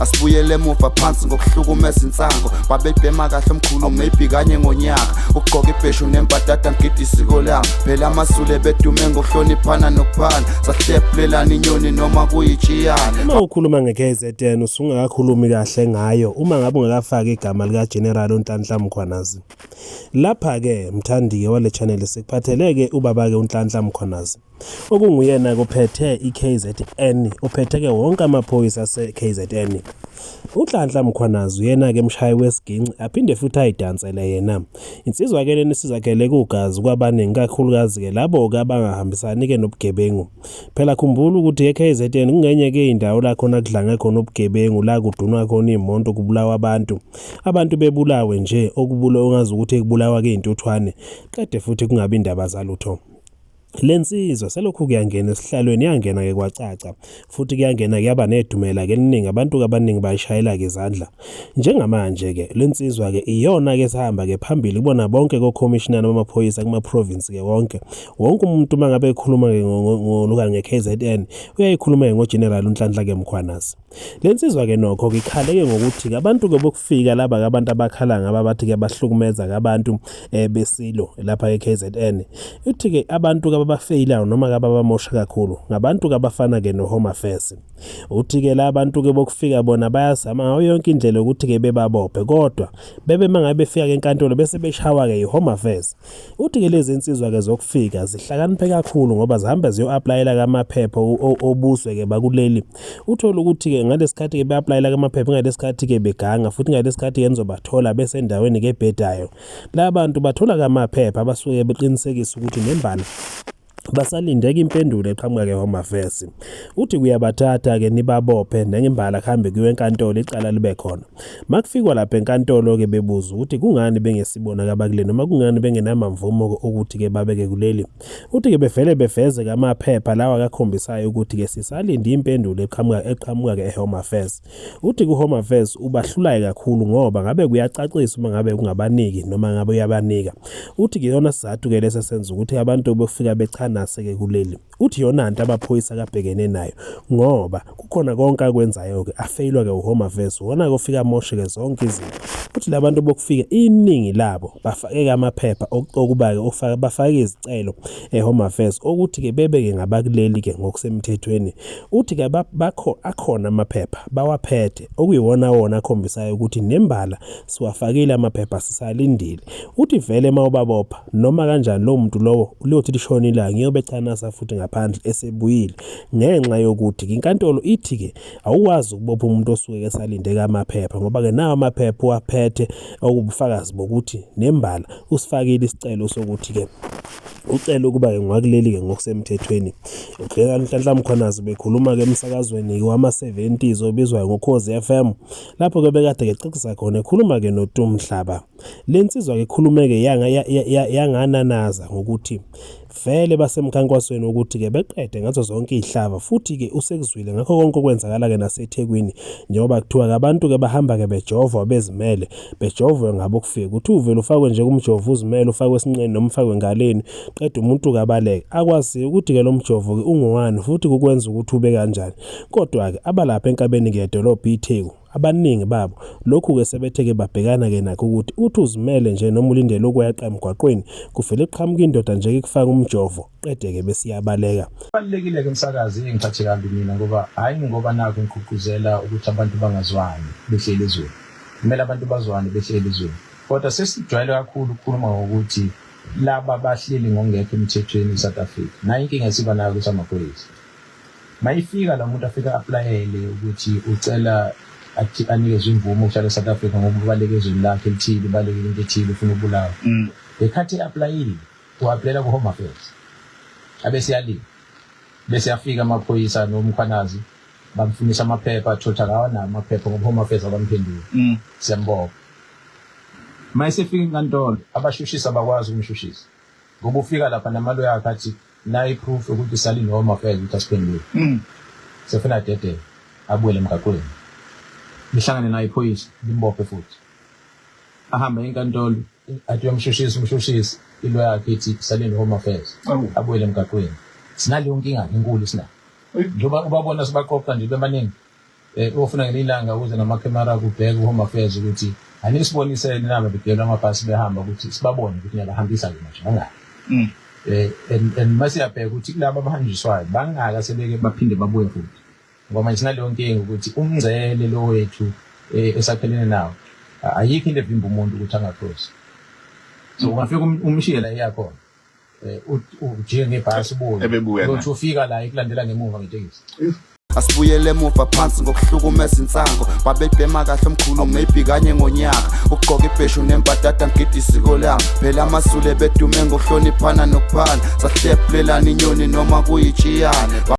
Asibuyele emuva phansi ngokuhlukumeza insango babebhema kahle omkhulu maybe kanye ngonyaka ugqoka ibheshu nembadada ngidi isiko lami phela amasule bedume ngokuhloniphana nokuphana sahlephulelana inyoni noma kuyijiyana. Uma ukhuluma nge-KZN usungakakhulumi kahle ngayo uma ngabe ungakafaka igama lika General uNhlanhla Mkhwanazi. Lapha ke mthandi wale channel sikuphatheleke ubaba ke uNhlanhla Mkhwanazi okunguyena kuphethe iKZN uphethe ke wonke amaphoyisa ase-KZN. uNhlanhla Mkhwanazi uyena ke mshayi wesiginci aphinde futhi ayidansele yena. Insizwa ke leni sizakele kugazi kwabaningi kakhulukazi ke labo ke abangahambisani ke nobugebengu. Phela khumbula ukuthi eKZN kungenye ke indawo la khona kudlange khona ubugebengu la kudunwa khona imonto kubulawa abantu bebulawe nje okubula ongazi ukuthi kubulawa ke intuthwane kade futhi kungabi indaba zalutho. Lensizwa selokhu kuyangena esihlalweni yangena ke kwacaca futhi kuyangena kuyaba nedumela ke eliningi abantu abaningi bayishayela ke izandla njengamanje ke lensizwa ke iyona ke sahamba ke phambili kubona bonke ko commissioner bamaphoyisa kuma province ke wonke umuntu mangabe ekhuluma ke ngoluka ngeKZN uyayikhuluma ngo General uNhlanhla ke Mkhwanazi. Lensizwa ke nokho ke ikhaleke ngokuthi ke abantu ke bokufika laba ke abantu abakhala ngaba bathi ke bahlukumeza ke abantu besilo lapha eKZN uthi ke abantu abafeyila noma abamosha kakhulu ngabantu abafana ke no Home Affairs. Uthi ke la abantu ke bokufika bona bayazama ngayo yonke indlela ukuthi ke bebabophe kodwa bebe mangabe befika ke enkantolo bese beshawa ke iHome Affairs. Uthi ke lezi insizwa ke zokufika zihlakaniphe kakhulu ngoba zihamba ziyo-applyela kamaphepha obuswe ke bakuleli. Uthola ukuthi ke ngalesikhathi ke be-applyela kamaphepha ngalesikhathi ke beganga futhi ngalesikhathi yenzo bathola bese endaweni ke ebhedayo. La bantu bathola kamaphepha abasuke beqinisekisa ukuthi nembala basalindeka impendulo eqhamuka ke Home Affairs. Uthi kuyabathatha ke nibabophe nengembala kuhambe kuwe enkantolo icala libe khona. Makufikwa lapha enkantolo ke bebuza ukuthi kungani bengesibona kabakule noma kungani bengenamamvumo ukuthi ke babeke kuleli. Uthi ke bevele beveze kamaphepha lawa akakhombisayo ukuthi ke sisalinde impendulo eqhamuka ke Home Affairs. Uthi ku Home Affairs ubahlulaye kakhulu ngoba ngabe kuyacacisa uma ngabe kungabaniki noma ngabe uyabanika. Uthi ke yona sizathu ke lese senza ukuthi abantu befika bechana naseke kuleli. Uthi yona into abaphoyisa kabhekene nayo ngoba kukhona konke akwenzayo ke afeyilwa ke uHome Affairs wona kufika amoshe ke zonke izinto. Uthi labantu bokufika iningi labo bafake amaphepha okuba ke bafake izicelo eHome Affairs ukuthi ke bebeke ngabakuleli ke ngokusemthethweni. Uthi ke akhona amaphepha bawaphethe okuyiwona wona akhombisayo ukuthi nembala siwafakile amaphepha sisalindile. Uthi vele mawubabopha noma kanjani lo muntu lowo ulothi lishonila ngiyobechanasa futhi ngaphandle esebuyile ngenxa yokuthi inkantolo ithi ke awukwazi ukubopha umuntu osuke esalindeka amaphepha ngoba ke nawo amaphepha waphethe okubufakazi bokuthi nembala usifakile isicelo sokuthi ke ucela ukuba ke ngwakuleli ke ngokusemthethweni. UGeneral Nhlanhla Mkhwanazi bekhuluma ke emsakazweni wama-70s obizwa ngoKhozi FM lapho ke bekade ke cacisa khona ekhuluma ke noTumhlaba. Lensizwa ke khulume ke yangananaza ngokuthi vele basemkhankasweni ukuthi ke beqede ngazo zonke izihlava futhi ke usekuzwile ngakho konke okwenzakala ke naseThekwini njengoba kuthiwa abantu ke bahamba ke bejova bezimele bejovwe ngabo kufika ukuthi uvele ufakwe nje kumjovo uzimele ufakwe esinqeni noma ufakwe ngaleni qeda umuntu kabaleka akwazi ukuthi ke lo mjovo ke ungowani futhi kukwenza ukuthi ube kanjani. Kodwa ke abalapha enkabeni ke edolobha iTheku abaningi babo lokhu ke sebetheke babhekana ke nakho ukuthi uthi uzimele nje noma ulindele ukweqa emgwaqweni kuvele iqhamuka indoda nje ikufaka umjovo qede ke besiyabaleka. Kubalekile ke umsakazi engithathe kambi mina ngoba hayi ngoba nakho ngikhuquzela ukuthi abantu bangazwani behleli ezweni. Kumele abantu bazwane behleli ezweni. Kodwa sesijwayele kakhulu ukukhuluma ngokuthi laba bahleli ngongekho emthethweni eSouth Africa. Nayo inkinga esiba nayo ukuthi amaphoyisa mayifika la muntu afika applyele ukuthi ucela athi anikezwe imvumo ukuhlala eSouth Africa ngoba ubaleke ezweni lakhe elithile balekile into ethile ufuna ukubulawa. Ekhathi applyile uapplyela ku Home Affairs. Abese yali bese yafika amaphoyisa noMkhwanazi bamfunisa amaphepha athotha kawa namaphepha ngoba Home Affairs abamphendula. Siyambonga. Mayisefika inkantolo abashushisa bakwazi ukumshushisa. Ngoba ufika lapha namaloya akhe athi nayi iproof ukuthi salini Home Affairs ukuthi asiphendule. Sefuna dede abuyele emgaqweni. Lihlangane naye iphoyisa limbophe futhi ahamba enkantolo athi umshushisi ilo yakhe ithi salini Home Affairs abuyele emgaqweni. Sinale yonke inkinga enkulu sina njengoba ubabona sibaqoqa nje bemaningi ofuna ngelilanga uze namakhemera kubheka uHome Affairs ukuthi anisibonise naba begela amabhasi behamba ukuthi sibabone ukuthi niyabahambisa kanjani and masiyabheka ukuthi kulabo abahanjiswayo bangaka sebeke baphinde babuye futhi ngoba manje sinaleyo nkinga ukuthi umngcele lo wethu esakhelene nawo ayikho into evimba umuntu ukuthi angakhosi so ungafika umshiye la iyakhona ujike ngebhasi ubuye uthi ufika la ikulandela ngemuva ngetekisi asibuyele emuva phansi ngokuhlukumeza insango babebhema kahle omkhulu maybe kanye ngonyaka ukugqoka ibheshu nembadada ngidi isiko lami phela amasule bedume ngokuhloniphana nokuphana sahlephulelana inyoni noma kuyitshiyane